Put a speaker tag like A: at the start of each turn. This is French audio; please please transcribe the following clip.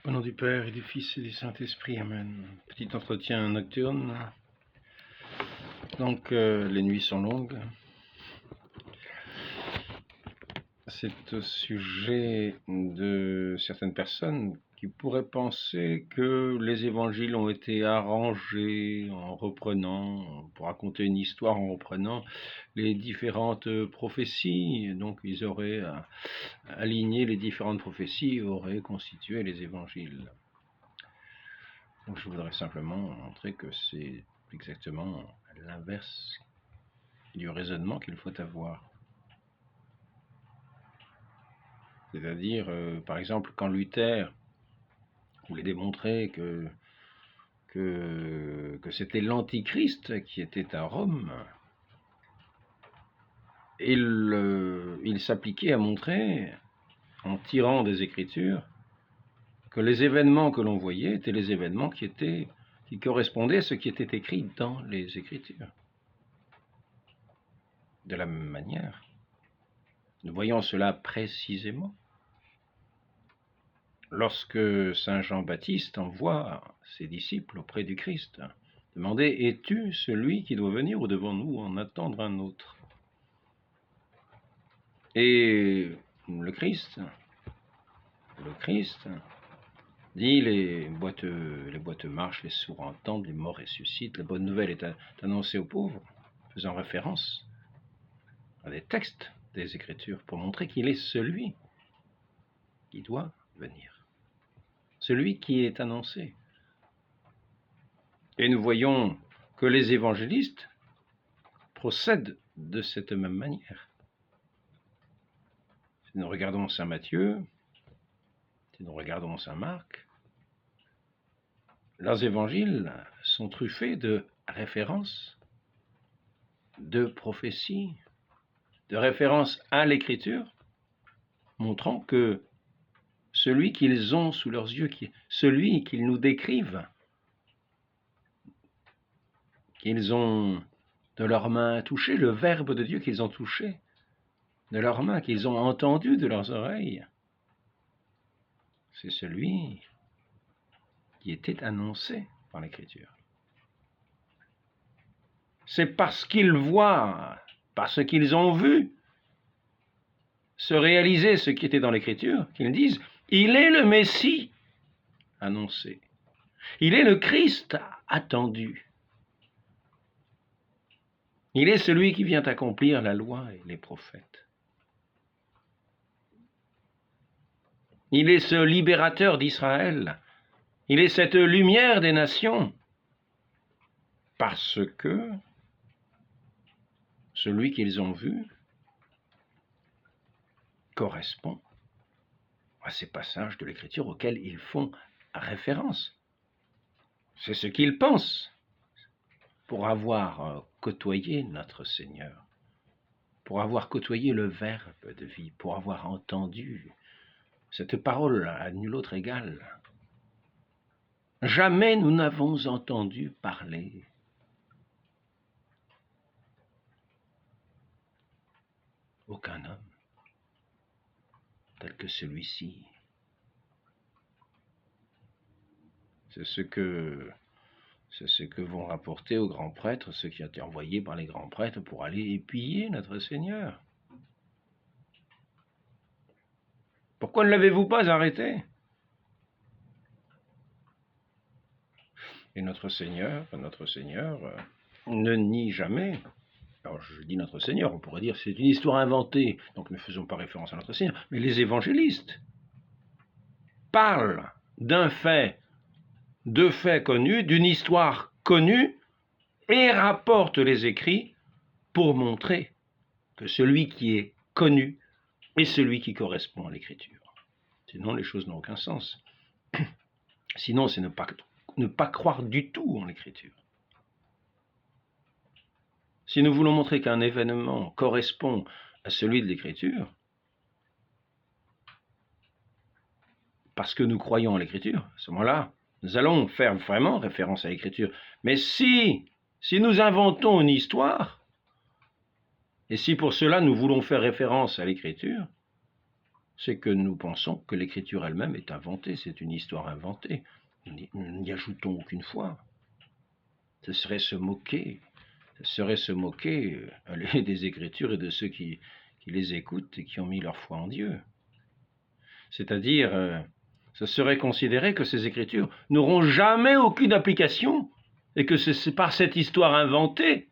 A: Au nom du Père et du Fils et du Saint-Esprit, Amen. Petit entretien nocturne. Donc, les nuits sont longues. C'est au sujet de certaines personnes qui pourraient penser que les évangiles ont été arrangés en reprenant, pour raconter une histoire en reprenant les différentes prophéties. Donc, ils auraient aligné les différentes prophéties et auraient constitué les évangiles. Donc, je voudrais simplement montrer que c'est exactement l'inverse du raisonnement qu'il faut avoir. C'est-à-dire, par exemple, quand Luther voulait démontrer que c'était l'Antichrist qui était à Rome, il s'appliquait à montrer, en tirant des Écritures, que les événements que l'on voyait étaient les événements qui correspondaient à ce qui était écrit dans les Écritures. De la même manière, nous voyons cela précisément lorsque saint Jean-Baptiste envoie ses disciples auprès du Christ, demander « Es-tu celui qui doit venir ou devons-nous en attendre un autre ?» Et le Christ dit les boiteux marchent, les sourds entendent, les morts ressuscitent, la bonne nouvelle est annoncée aux pauvres, faisant référence à des textes des Écritures pour montrer qu'il est celui qui doit venir, celui qui est annoncé. Et nous voyons que les évangélistes procèdent de cette même manière. Si nous regardons saint Matthieu, si nous regardons saint Marc, leurs évangiles sont truffés de références, de prophéties, de références à l'Écriture, montrant que celui qu'ils ont sous leurs yeux, celui qu'ils nous décrivent, qu'ils ont de leurs mains touché, le Verbe de Dieu qu'ils ont touché de leurs mains, qu'ils ont entendu de leurs oreilles, c'est celui qui était annoncé dans l'Écriture. C'est parce qu'ils voient, parce qu'ils ont vu se réaliser ce qui était dans l'Écriture, qu'ils disent « Il est le Messie annoncé, il est le Christ attendu, il est celui qui vient accomplir la loi et les prophètes. Il est ce libérateur d'Israël, il est cette lumière des nations, parce que celui qu'ils ont vu correspond à ces passages de l'Écriture auxquels ils font référence. C'est ce qu'ils pensent pour avoir côtoyé notre Seigneur, pour avoir côtoyé le Verbe de vie, pour avoir entendu cette parole à nul autre égale. Jamais nous n'avons entendu parler aucun homme tel que celui-ci. C'est ce que vont rapporter aux grands prêtres, ceux qui ont été envoyés par les grands prêtres pour aller épier notre Seigneur. Pourquoi ne l'avez-vous pas arrêté? Et notre Seigneur ne nie jamais. Alors je dis notre Seigneur, on pourrait dire c'est une histoire inventée, donc ne faisons pas référence à notre Seigneur, mais les évangélistes parlent d'un fait, de faits connus, d'une histoire connue, et rapportent les écrits pour montrer que celui qui est connu est celui qui correspond à l'Écriture. Sinon, les choses n'ont aucun sens. Sinon, c'est ne pas croire du tout en l'Écriture. Si nous voulons montrer qu'un événement correspond à celui de l'Écriture, parce que nous croyons en l'Écriture, à ce moment-là, nous allons faire vraiment référence à l'Écriture. Mais si nous inventons une histoire, et si pour cela nous voulons faire référence à l'Écriture, c'est que nous pensons que l'écriture elle-même est inventée, c'est une histoire inventée. Nous n'y ajoutons aucune foi. Ce serait se moquer des Écritures et de ceux qui les écoutent et qui ont mis leur foi en Dieu. C'est-à-dire, ce serait considérer que ces Écritures n'auront jamais aucune application et que c'est par cette histoire inventée